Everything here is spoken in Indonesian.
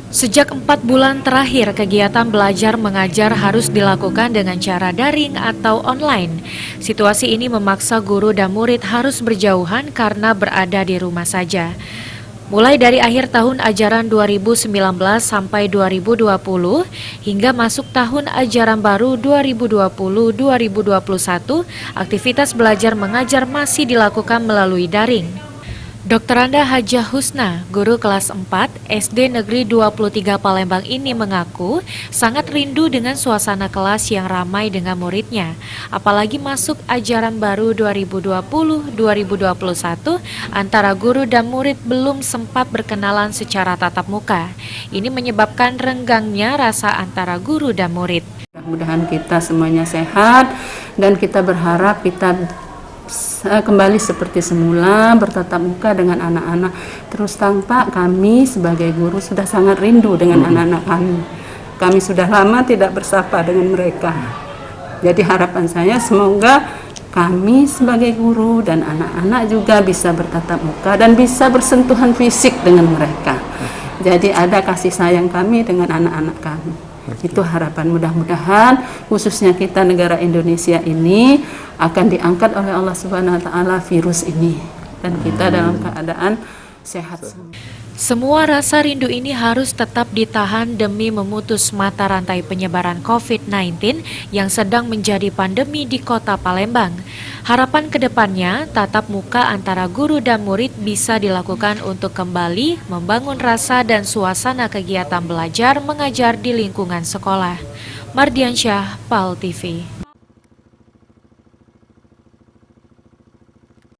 Sejak 4 bulan terakhir, kegiatan belajar mengajar harus dilakukan dengan cara daring atau online. Situasi ini memaksa guru dan murid harus berjauhan karena berada di rumah saja. Mulai dari akhir tahun ajaran 2019 sampai 2020 hingga masuk tahun ajaran baru 2020-2021, aktivitas belajar mengajar masih dilakukan melalui daring. Dr. Anda Hajah Husna, guru kelas 4 SD Negeri 23 Palembang ini mengaku sangat rindu dengan suasana kelas yang ramai dengan muridnya. Apalagi masuk ajaran baru 2020-2021, antara guru dan murid belum sempat berkenalan secara tatap muka. Ini menyebabkan renggangnya rasa antara guru dan murid. Mudah-mudahan kita semuanya sehat dan kita berharap kita kembali seperti semula, bertatap muka dengan anak-anak. Terus tanpa kami sebagai guru sudah sangat rindu dengan anak-anak kami. Kami sudah lama tidak bersapa dengan mereka. Jadi harapan saya semoga kami sebagai guru dan anak-anak juga bisa bertatap muka dan bisa bersentuhan fisik dengan mereka. Jadi ada kasih sayang kami dengan anak-anak kami. Itu harapan, mudah-mudahan khususnya kita negara Indonesia ini akan diangkat oleh Allah Subhanahu wa taala virus ini dan kita dalam keadaan sehat semua. Semua rasa rindu ini harus tetap ditahan demi memutus mata rantai penyebaran COVID-19 yang sedang menjadi pandemi di Kota Palembang. Harapan kedepannya, tatap muka antara guru dan murid bisa dilakukan untuk kembali membangun rasa dan suasana kegiatan belajar mengajar di lingkungan sekolah. Mardiansyah, PAL TV.